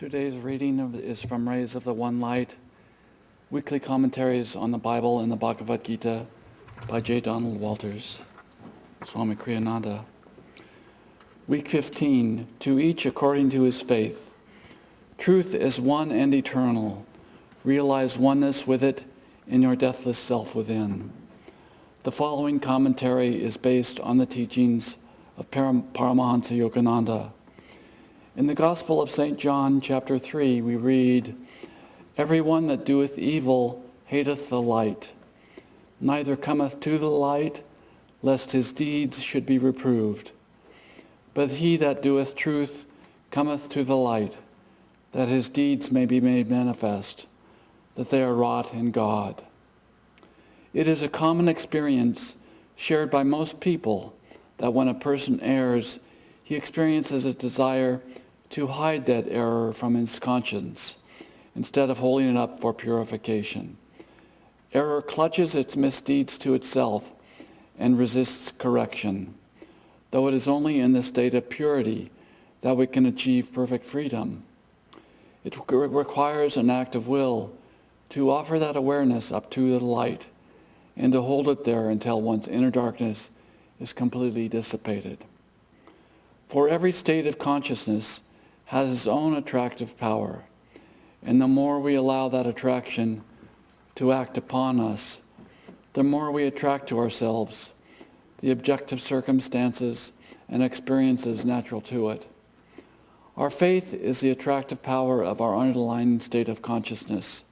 Today's reading is from Rays of the One Light, weekly commentaries on the Bible and the Bhagavad Gita by J. Donald Walters, Swami Kriyananda. Week 15, to each according to his faith. Truth is one and eternal. Realize oneness with it in your deathless self within. The following commentary is based on the teachings of Paramahansa Yogananda. In the Gospel of St. John, chapter 3, we read, "Everyone that doeth evil hateth the light, neither cometh to the light, lest his deeds should be reproved. But he that doeth truth cometh to the light, that his deeds may be made manifest, that they are wrought in God." It is a common experience shared by most people that when a person errs, he experiences a desire to hide that error from his conscience instead of holding it up for purification. Error clutches its misdeeds to itself and resists correction, though it is only in the state of purity that we can achieve perfect freedom. It requires an act of will to offer that awareness up to the light and to hold it there until one's inner darkness is completely dissipated. For every state of consciousness has its own attractive power, and the more we allow that attraction to act upon us, the more we attract to ourselves the objective circumstances and experiences natural to it. Our faith is the attractive power of our underlying state of consciousness.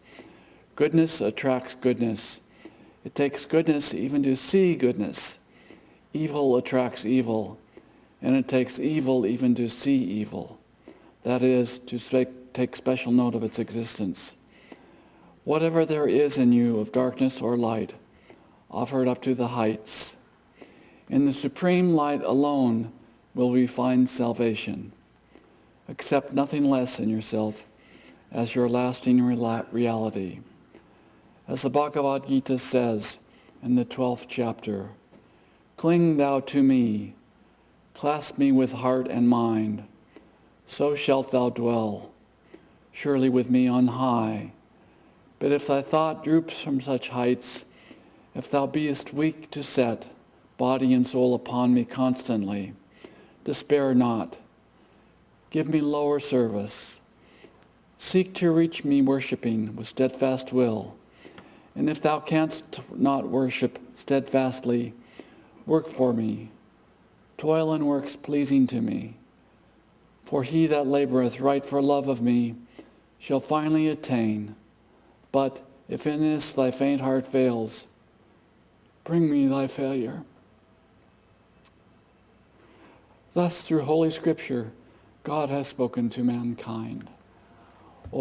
Goodness attracts goodness. It takes goodness even to see goodness. Evil attracts evil, and it takes evil even to see evil. That is, to take special note of its existence. Whatever there is in you of darkness or light, offer it up to the heights. In the supreme light alone will we find salvation. Accept nothing less in yourself as your lasting reality. As the Bhagavad Gita says in the 12th chapter, "Cling thou to me, clasp me with heart and mind, so shalt thou dwell, surely with me on high. But if thy thought droops from such heights, if thou beest weak to set body and soul upon me constantly, despair not. Give me lower service. Seek to reach me worshipping with steadfast will. And if thou canst not worship steadfastly, work for me. Toil in works pleasing to me. For he that laboreth right for love of me shall finally attain. But if in this thy faint heart fails, bring me thy failure." Thus, through Holy Scripture, God has spoken to mankind. Om,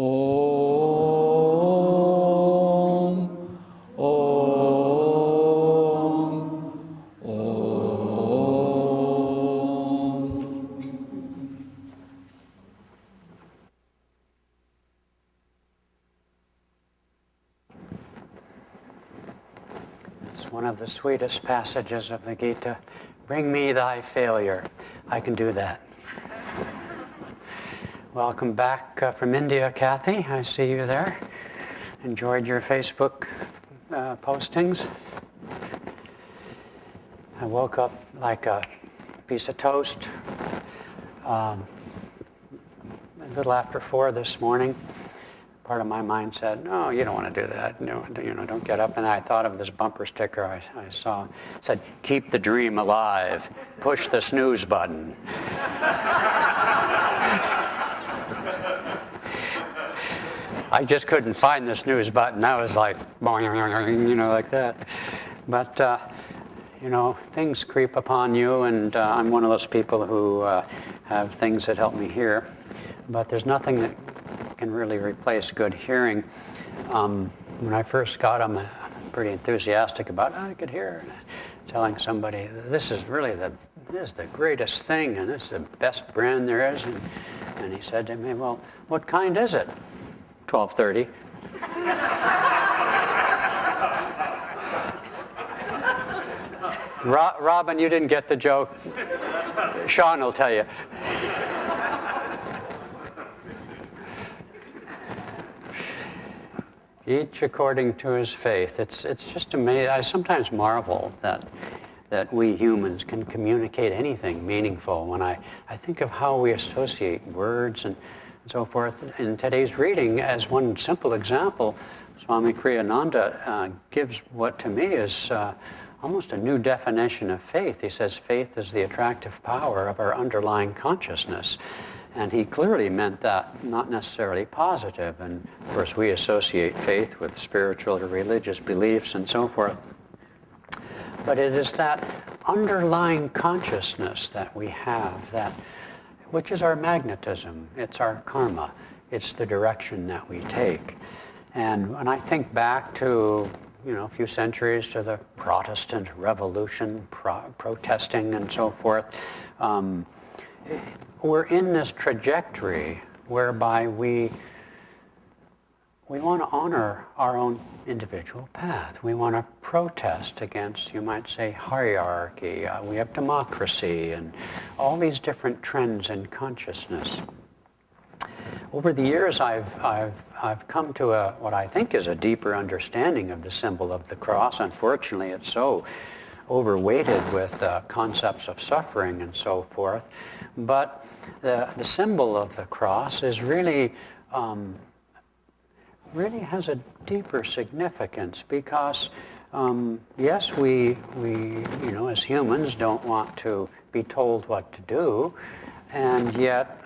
Om, Om. It's one of the sweetest passages of the Gita. Bring me thy failure. I can do that. Welcome back from India, Kathy. I see you there. Enjoyed your Facebook postings. I woke up like a piece of toast a little after 4 this morning. Part of my mind said, "No, you don't want to do that. No, don't get up." And I thought of this bumper sticker I saw. It said, "Keep the dream alive. Push the snooze button." I just couldn't find the snooze button. I was like, like that. But, things creep upon you, and I'm one of those people who have things that help me hear. But there's nothing that can really replace good hearing. When I first got them, I'm pretty enthusiastic about, I could hear, telling somebody, this is the greatest thing, and this is the best brand there is. And he said to me, "Well, what kind is it?" 12:30. Robin, you didn't get the joke. Sean will tell you. Each according to his faith. It's just amazing. I sometimes marvel that we humans can communicate anything meaningful when I think of how we associate words and so forth. In today's reading, as one simple example, Swami Kriyananda gives what to me is almost a new definition of faith. He says faith is the attractive power of our underlying consciousness. And he clearly meant that not necessarily positive. And of course we associate faith with spiritual or religious beliefs and so forth. But it is that underlying consciousness that we have, which is our magnetism, it's our karma, it's the direction that we take. And when I think back to, a few centuries to the Protestant Revolution, protesting and so forth, we're in this trajectory whereby we want to honor our own individual path. We want to protest against, you might say, hierarchy. We have democracy and all these different trends in consciousness. Over the years, I've come to what I think is a deeper understanding of the symbol of the cross. Unfortunately, it's so overweighted with concepts of suffering and so forth. But the symbol of the cross is really has a deeper significance because yes, we as humans don't want to be told what to do, and yet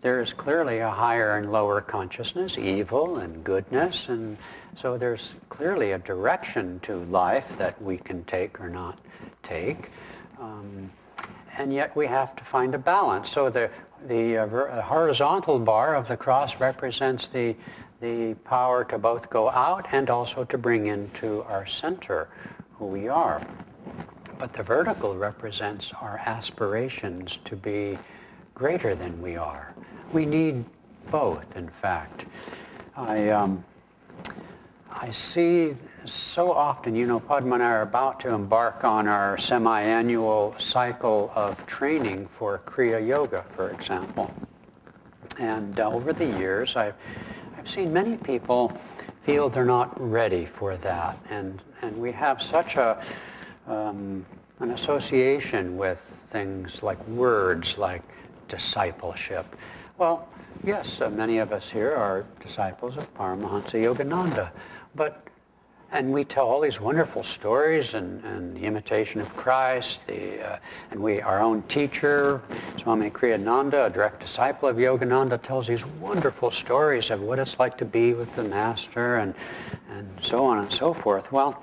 there is clearly a higher and lower consciousness, evil and goodness, and so there's clearly a direction to life that we can take or not take. And yet we have to find a balance. So the horizontal bar of the cross represents the power to both go out and also to bring into our center who we are. But the vertical represents our aspirations to be greater than we are. We need both, in fact. I see so often, Padma and I are about to embark on our semi-annual cycle of training for Kriya Yoga, for example. And over the years, I've seen many people feel they're not ready for that. And we have such an association with things like words like discipleship. Well, yes, many of us here are disciples of Paramahansa Yogananda, and we tell all these wonderful stories and the imitation of Christ, and our own teacher, Swami Kriyananda, a direct disciple of Yogananda, tells these wonderful stories of what it's like to be with the Master and so on and so forth. Well,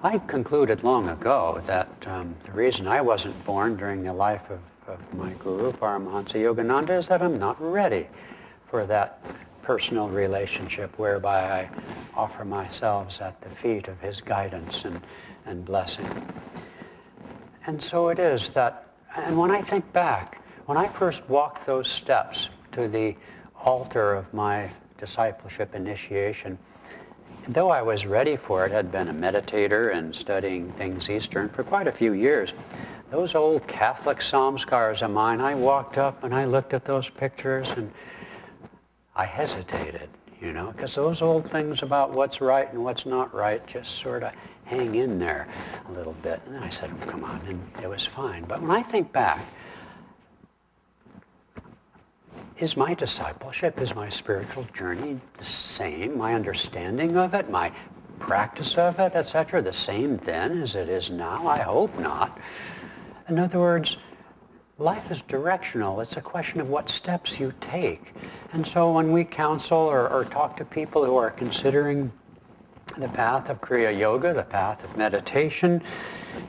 I concluded long ago that the reason I wasn't born during the life of my guru, Paramahansa Yogananda, is that I'm not ready for that personal relationship whereby I offer myself at the feet of his guidance and blessing. And so it is that, and when I think back, when I first walked those steps to the altar of my discipleship initiation, though I was ready for it, had been a meditator and studying things Eastern for quite a few years, those old Catholic samskars of mine, I walked up and I looked at those pictures and I hesitated, because those old things about what's right and what's not right just sort of hang in there a little bit. And then I said, come on, and it was fine. But when I think back, is my discipleship, is my spiritual journey the same? My understanding of it, my practice of it, etc., the same then as it is now? I hope not. In other words, life is directional. It's a question of what steps you take. And so when we counsel or talk to people who are considering the path of Kriya Yoga, the path of meditation,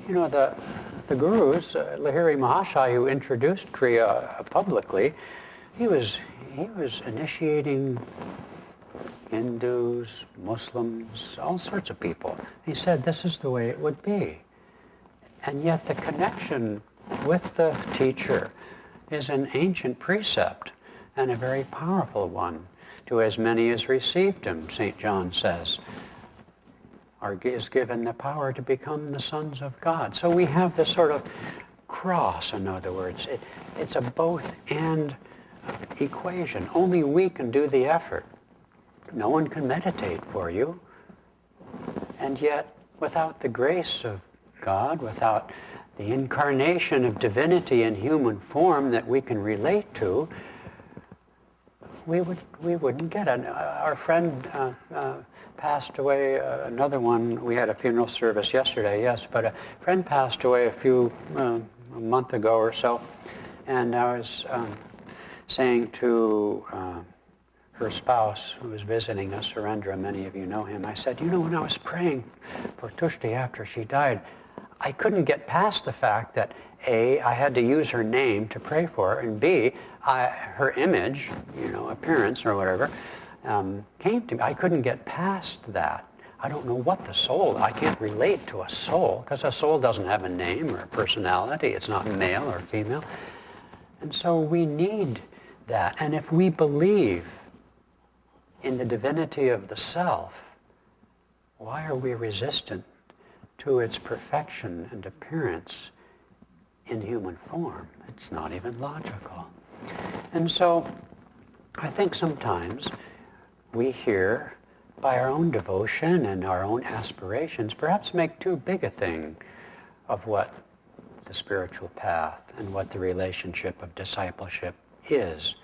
the gurus, Lahiri Mahashaya, who introduced Kriya publicly, he was initiating Hindus, Muslims, all sorts of people. He said this is the way it would be. And yet the connection with the teacher is an ancient precept and a very powerful one. To as many as received him, St. John says, is given the power to become the sons of God. So we have this sort of cross, in other words. It's a both and equation. Only we can do the effort. No one can meditate for you. And yet, without the grace of God, without the incarnation of divinity in human form that we can relate to, we wouldn't get it. Our friend passed away, another one, we had a funeral service yesterday, yes, but a friend passed away a month ago or so, and I was saying to her spouse, who was visiting us, Surendra, many of you know him, I said, when I was praying for Tushti after she died, I couldn't get past the fact that A, I had to use her name to pray for her, and B, her image, appearance or whatever, came to me. I couldn't get past that. I don't know what the soul, I can't relate to a soul, because a soul doesn't have a name or a personality. It's not male or female. And so we need that. And if we believe in the divinity of the self, why are we resistant to its perfection and appearance in human form? It's not even logical. And so I think sometimes we here, by our own devotion and our own aspirations, perhaps make too big a thing of what the spiritual path and what the relationship of discipleship is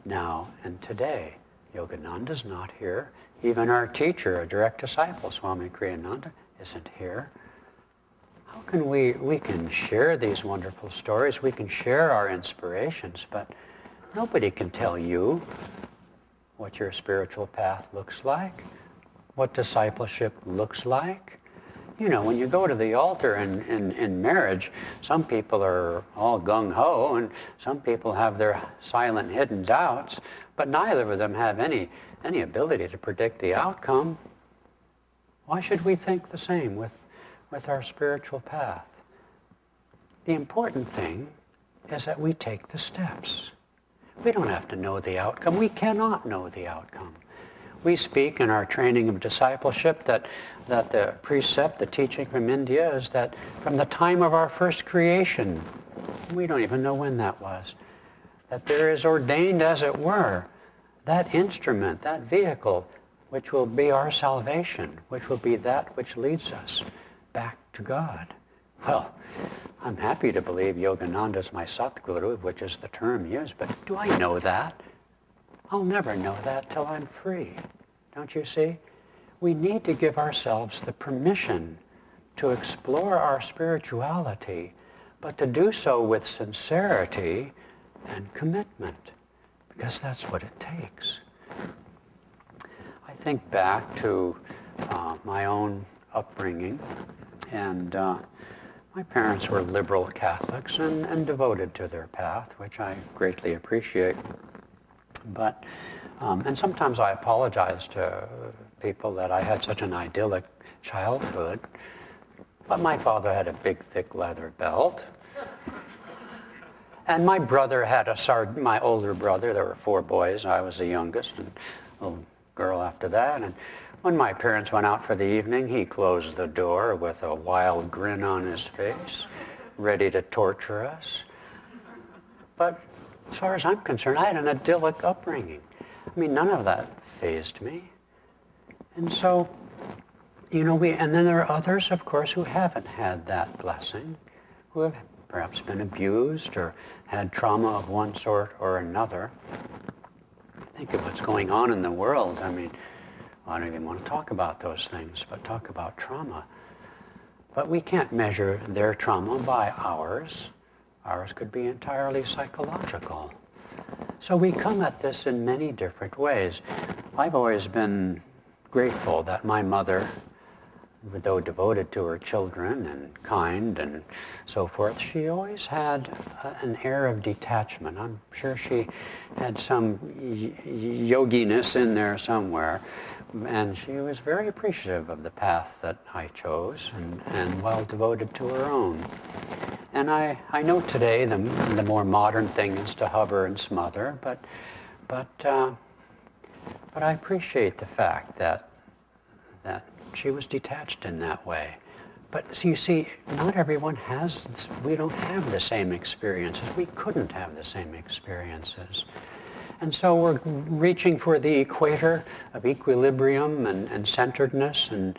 now and today. Yogananda's not here. Even our teacher, a direct disciple, Swami Kriyananda, isn't here. How can we can share these wonderful stories, we can share our inspirations, but nobody can tell you what your spiritual path looks like, what discipleship looks like. When you go to the altar in marriage, some people are all gung-ho and some people have their silent hidden doubts, but neither of them have any ability to predict the outcome. Why should we think the same with our spiritual path? The important thing is that we take the steps. We don't have to know the outcome. We cannot know the outcome. We speak in our training of discipleship that the precept, the teaching from India is that from the time of our first creation, we don't even know when that was, that there is ordained, as it were, that instrument, that vehicle, which will be our salvation, which will be that which leads us back to God. Well, I'm happy to believe Yogananda is my Satguru, which is the term used, but do I know that? I'll never know that till I'm free. Don't you see? We need to give ourselves the permission to explore our spirituality, but to do so with sincerity and commitment, because that's what it takes. I think back to my own upbringing, and my parents were liberal Catholics and devoted to their path, which I greatly appreciate. But, and sometimes I apologize to people that I had such an idyllic childhood, but my father had a big, thick leather belt. And my brother had my older brother, there were 4 boys, I was the youngest, and a little girl after that. And when my parents went out for the evening, he closed the door with a wild grin on his face, ready to torture us. But as far as I'm concerned, I had an idyllic upbringing. I mean, none of that fazed me. And so, and then there are others, of course, who haven't had that blessing, who have perhaps been abused or had trauma of one sort or another. Think of what's going on in the world. I mean, I don't even want to talk about those things, but talk about trauma. But we can't measure their trauma by ours. Ours could be entirely psychological. So we come at this in many different ways. I've always been grateful that my mother, though devoted to her children and kind and so forth, she always had an air of detachment. I'm sure she had some yoginess in there somewhere. And she was very appreciative of the path that I chose and well devoted to her own. And I know today the more modern thing is to hover and smother, but I appreciate the fact that she was detached in that way. But so you see, not everyone we don't have the same experiences. We couldn't have the same experiences. And so we're reaching for the equator of equilibrium and centeredness and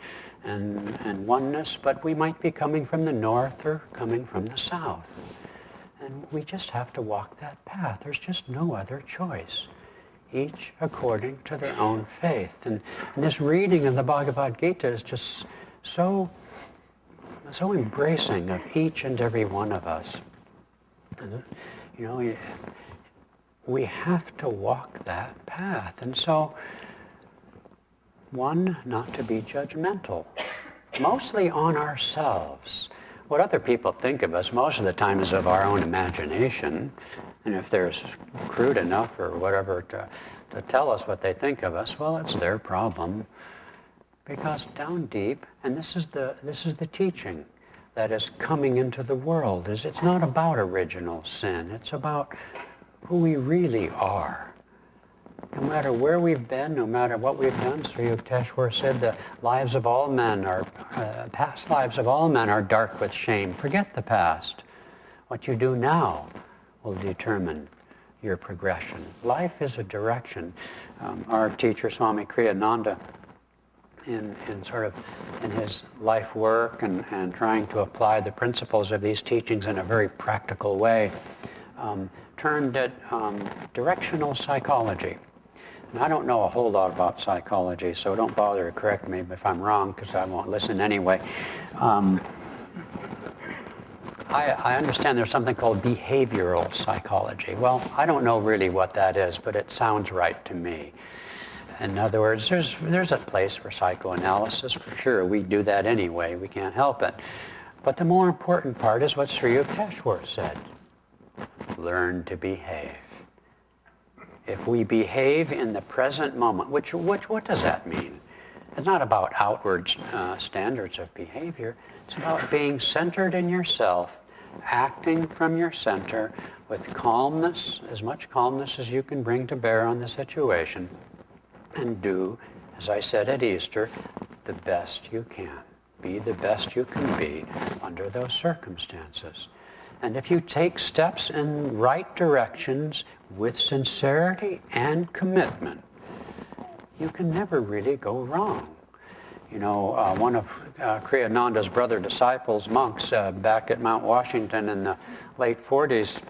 oneness, but we might be coming from the north or coming from the south. And we just have to walk that path. There's just no other choice, each according to their own faith. And this reading of the Bhagavad Gita is just so embracing of each and every one of us. And, you know, we have to walk that path. And so, one, not to be judgmental, mostly on ourselves. What other people think of us most of the time is of our own imagination. And if they're crude enough or whatever to tell us what they think of us, well, it's their problem. Because down deep, and this is the teaching that is coming into the world, is it's not about original sin. It's about who we really are. No matter where we've been, no matter what we've done, Sri Yukteswar said the lives of all men are, past lives of all men are dark with shame. Forget the past. What you do now will determine your progression. Life is a direction. Our teacher, Swami Kriyananda, in his life work and trying to apply the principles of these teachings in a very practical way, termed it directional psychology. And I don't know a whole lot about psychology, so don't bother to correct me if I'm wrong, because I won't listen anyway. I understand there's something called behavioral psychology. Well, I don't know really what that is, but it sounds right to me. In other words, there's a place for psychoanalysis, for sure. We do that anyway. We can't help it. But the more important part is what Sri Yukteswar said. Learn to behave. If we behave in the present moment, which what does that mean? It's not about outward standards of behavior. It's about being centered in yourself, acting from your center with calmness, as much calmness as you can bring to bear on the situation, and do, as I said at Easter, the best you can. Be the best you can be under those circumstances. And if you take steps in right directions with sincerity and commitment, you can never really go wrong. You know, one of Kriyananda's brother disciples, monks, back at Mount Washington in the late 40s,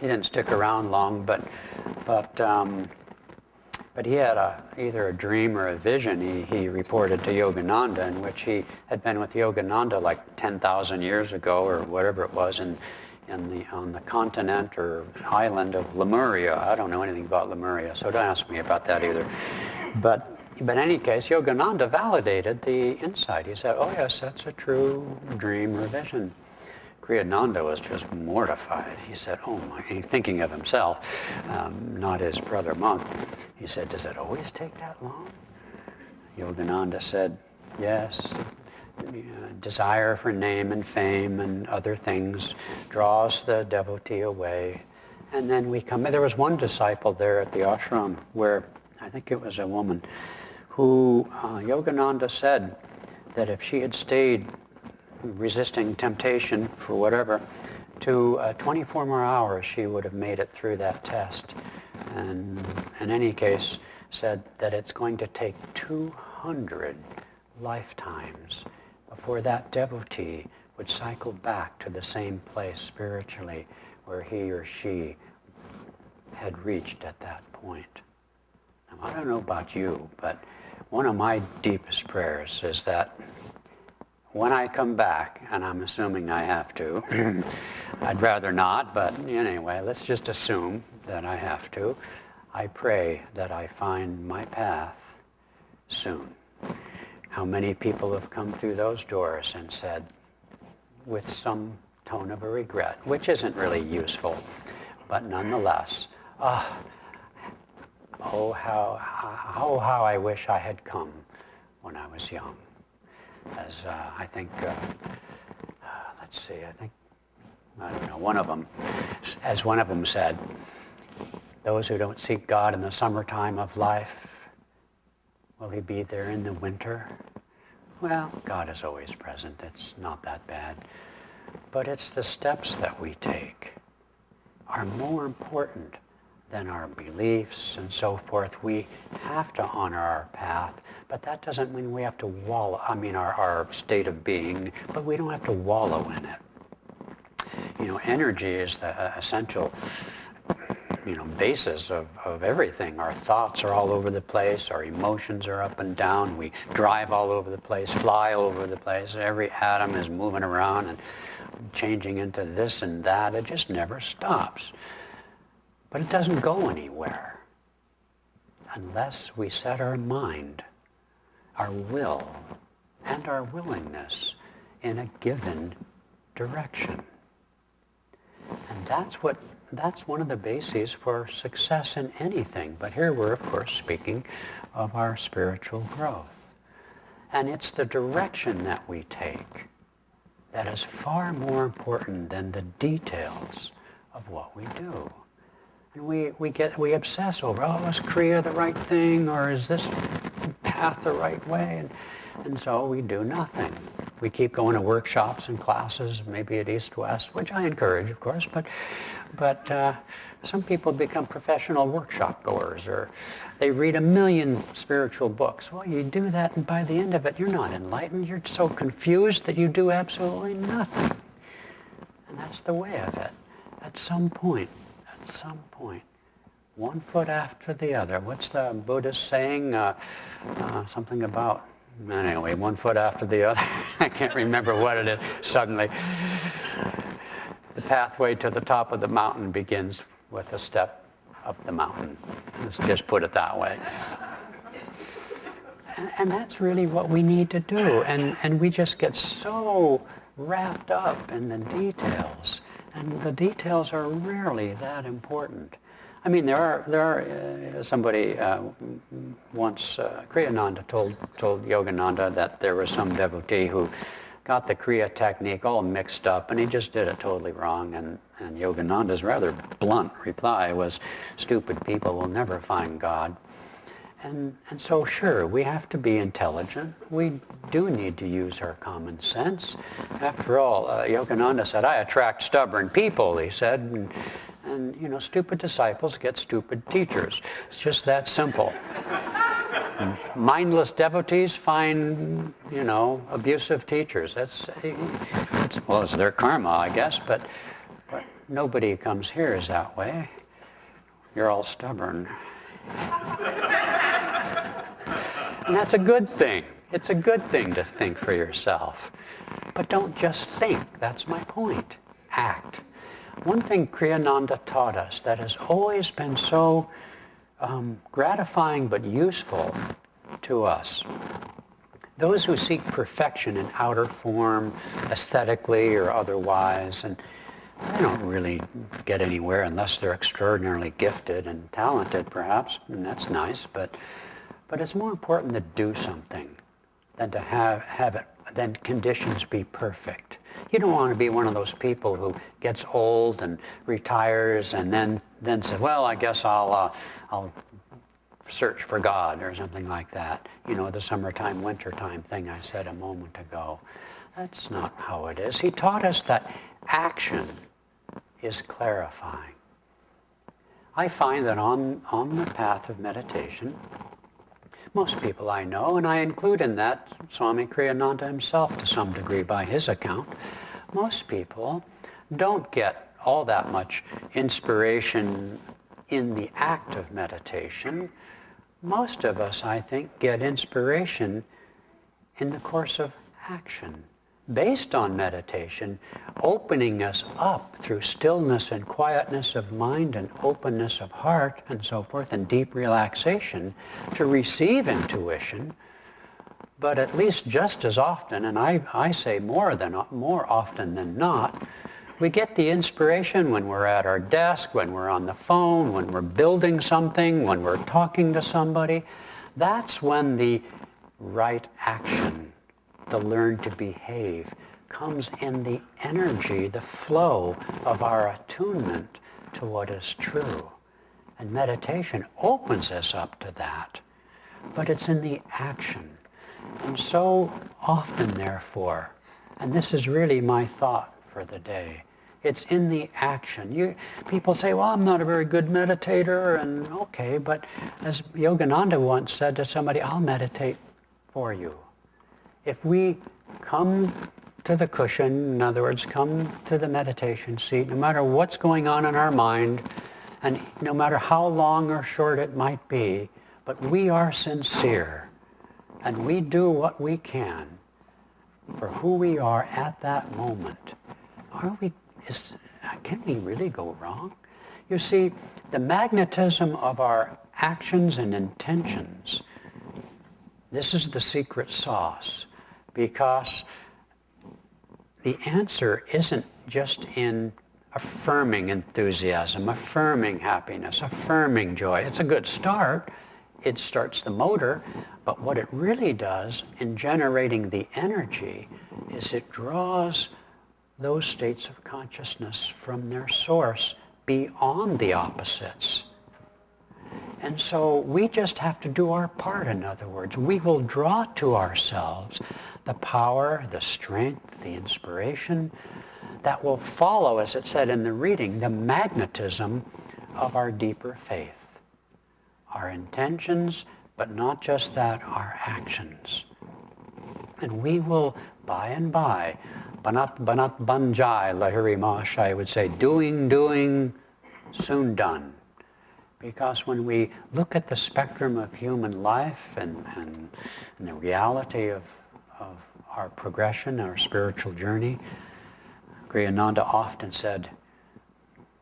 he didn't stick around long, but he had either a dream or a vision, he reported to Yogananda, in which he had been with Yogananda like 10,000 years ago or whatever it was on the continent or island of Lemuria. I don't know anything about Lemuria, so don't ask me about that either. But in any case, Yogananda validated the insight. He said, oh yes, that's a true dream or vision. Kriyananda was just mortified. He said, oh my, thinking of himself, not his brother monk. He said, does it always take that long? Yogananda said, yes. Desire for name and fame and other things draws the devotee away. And then we come, there was one disciple there at the ashram where, I think it was a woman, who Yogananda said that if she had stayed resisting temptation for whatever, to 24 more hours she would have made it through that test. And in any case, said that it's going to take 200 lifetimes before that devotee would cycle back to the same place spiritually where he or she had reached at that point. Now, I don't know about you, but one of my deepest prayers is that when I come back, and I'm assuming I have to, I'd rather not, but anyway, let's just assume that I have to, I pray that I find my path soon. How many people have come through those doors and said, with some tone of a regret, which isn't really useful, but nonetheless, oh, how I wish I had come when I was young. As I think, let's see, I don't know, one of them, as one of them said, those who don't seek God in the summertime of life, will he be there in the winter? Well, God is always present. It's not that bad. But it's the steps that we take are more important then our beliefs and so forth. We have to honor our path, but that doesn't mean we have to wallow, our state of being, but we don't have to wallow in it. Energy is the essential, basis of everything. Our thoughts are all over the place, our emotions are up and down, we drive all over the place, fly all over the place, every atom is moving around and changing into this and that. It just never stops. But it doesn't go anywhere unless we set our mind, our will, and our willingness in a given direction. And that's one of the bases for success in anything. But here we're, of course, speaking of our spiritual growth. And it's the direction that we take that is far more important than the details of what we do. And we obsess over, is Kriya the right thing, or is this path the right way? And so we do nothing. We keep going to workshops and classes, maybe at East West, which I encourage, of course, but some people become professional workshop goers, or they read 1 million spiritual books. Well, you do that, and by the end of it, you're not enlightened. You're so confused that you do absolutely nothing. And that's the way of it. At some point, one foot after the other. What's the Buddhist saying? Something about, anyway, one foot after the other. I can't remember what it is suddenly. The pathway to the top of the mountain begins with a step up the mountain. Let's just put it that way. And that's really what we need to do. And we just get so wrapped up in the details. And the details are rarely that important. I mean, there are somebody once, Kriyananda told Yogananda that there was some devotee who got the Kriya technique all mixed up, and he just did it totally wrong. And Yogananda's rather blunt reply was, "Stupid people will never find God." And so, sure, we have to be intelligent. We do need to use our common sense. After all, Yogananda said, "I attract stubborn people," he said, and stupid disciples get stupid teachers. It's just that simple. Mindless devotees find, abusive teachers. It's their karma, I guess, but nobody who comes here is that way. You're all stubborn. And that's a good thing. It's a good thing to think for yourself. But don't just think. That's my point. Act. One thing Kriyananda taught us that has always been so gratifying but useful to us. Those who seek perfection in outer form, aesthetically or otherwise, and they don't really get anywhere unless they're extraordinarily gifted and talented, perhaps, and that's nice, but it's more important to do something than to have it, than conditions be perfect. You don't want to be one of those people who gets old and retires and then says, "Well, I guess I'll search for God," or something like that. The summertime, wintertime thing I said a moment ago. That's not how it is. He taught us that action is clarifying. I find that on the path of meditation, most people I know, and I include in that Swami Kriyananda himself to some degree by his account, most people don't get all that much inspiration in the act of meditation. Most of us, I think, get inspiration in the course of action, based on meditation, opening us up through stillness and quietness of mind and openness of heart and so forth, and deep relaxation to receive intuition. But at least just as often, and I say more often than not, we get the inspiration when we're at our desk, when we're on the phone, when we're building something, when we're talking to somebody. That's when the right action, the learn to behave, comes in the energy, the flow of our attunement to what is true. And meditation opens us up to that. But it's in the action. And so often, therefore, and this is really my thought for the day, It's in the action. People say, well, I'm not a very good meditator, and okay, but as Yogananda once said to somebody, I'll meditate for you. If we come to the cushion, in other words, come to the meditation seat, no matter what's going on in our mind, and no matter how long or short it might be, but we are sincere, and we do what we can for who we are at that moment, can we really go wrong? You see, the magnetism of our actions and intentions, this is the secret sauce, because the answer isn't just in affirming enthusiasm, affirming happiness, affirming joy. It's a good start. It starts the motor, but what it really does in generating the energy is it draws those states of consciousness from their source beyond the opposites. And so we just have to do our part, in other words. We will draw to ourselves the power, the strength, the inspiration that will follow, as it said in the reading, the magnetism of our deeper faith. Our intentions, but not just that, our actions. And we will, by and by, banat banjai lahiri mahashaya would say, doing, soon done. Because when we look at the spectrum of human life and the reality of our progression, our spiritual journey, Kriyananda often said,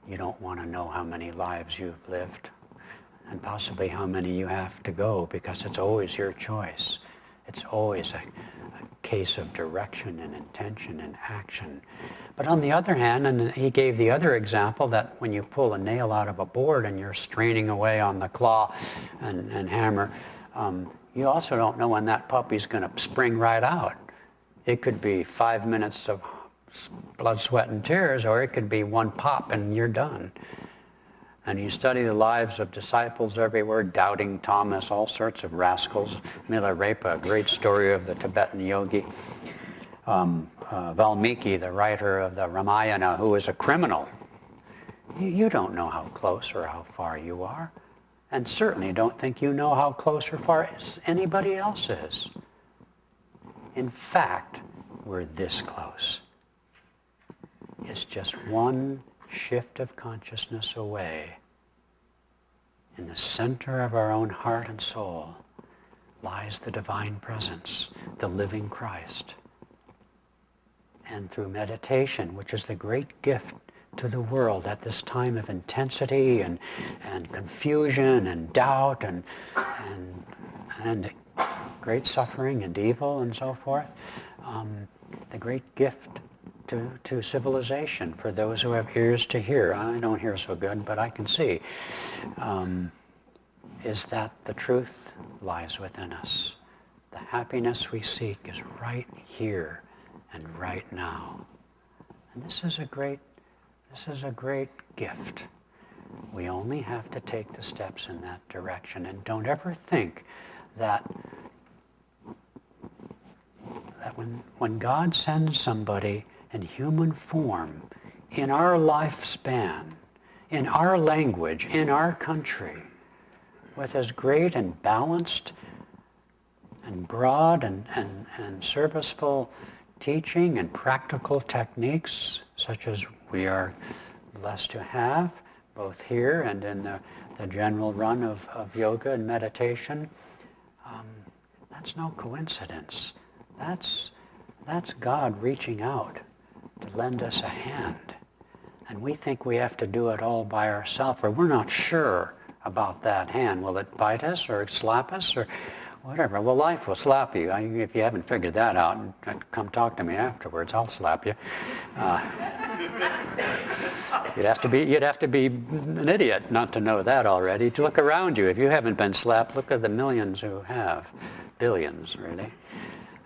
you don't want to know how many lives you've lived and possibly how many you have to go, because it's always your choice. It's always a case of direction and intention and action. But on the other hand, and he gave the other example that when you pull a nail out of a board and you're straining away on the claw and hammer, you also don't know when that puppy's going to spring right out. It could be 5 minutes of blood, sweat, and tears, or it could be one pop and you're done. And you study the lives of disciples everywhere, Doubting Thomas, all sorts of rascals. Milarepa, a great story of the Tibetan yogi. Valmiki, the writer of the Ramayana, who is a criminal. You don't know how close or how far you are. And certainly don't think you know how close or far anybody else is. In fact, we're this close. It's just one shift of consciousness away. In the center of our own heart and soul lies the divine presence, the living Christ. And through meditation, which is the great gift to the world at this time of intensity and confusion and doubt and great suffering and evil and so forth, the great gift to civilization for those who have ears to hear. I don't hear so good, but I can see, is that the truth lies within us. The happiness we seek is right here and right now. And this is a great gift. We only have to take the steps in that direction. And don't ever think that when God sends somebody in human form, in our lifespan, in our language, in our country, with as great and balanced and broad and serviceful teaching and practical techniques, such as we are blessed to have, both here and in the general run of yoga and meditation, that's no coincidence. That's God reaching out to lend us a hand. And we think we have to do it all by ourselves, or we're not sure about that hand. Will it bite us or slap us or whatever? Well, life will slap you. If you haven't figured that out, come talk to me afterwards. I'll slap you. You'd have to be an idiot not to know that already. To look around you. If you haven't been slapped, look at the millions who have. Billions, really.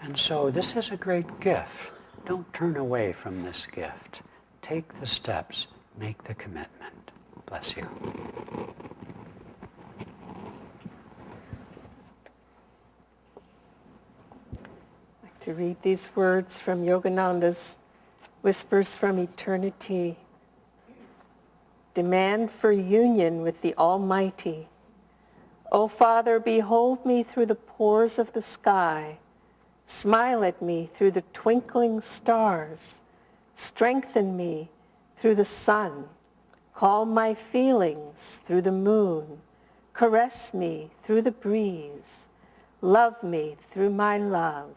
And so this is a great gift. Don't turn away from this gift. Take the steps. Make the commitment. Bless you. I'd like to read these words from Yogananda's Whispers from Eternity. demand for union with the Almighty. O Father, behold me through the pores of the sky. Smile at me through the twinkling stars. Strengthen me through the sun. Calm my feelings through the moon. Caress me through the breeze. Love me through my love.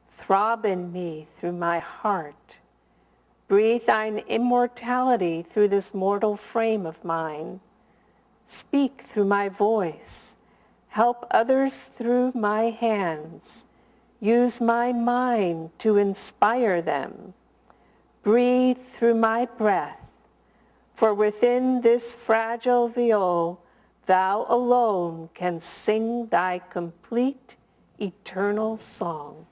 Throb in me through my heart. Breathe thine immortality through this mortal frame of mine. Speak through my voice. Help others through my hands. Use my mind to inspire them. Breathe through my breath. For within this fragile viol, thou alone can sing thy complete, eternal song.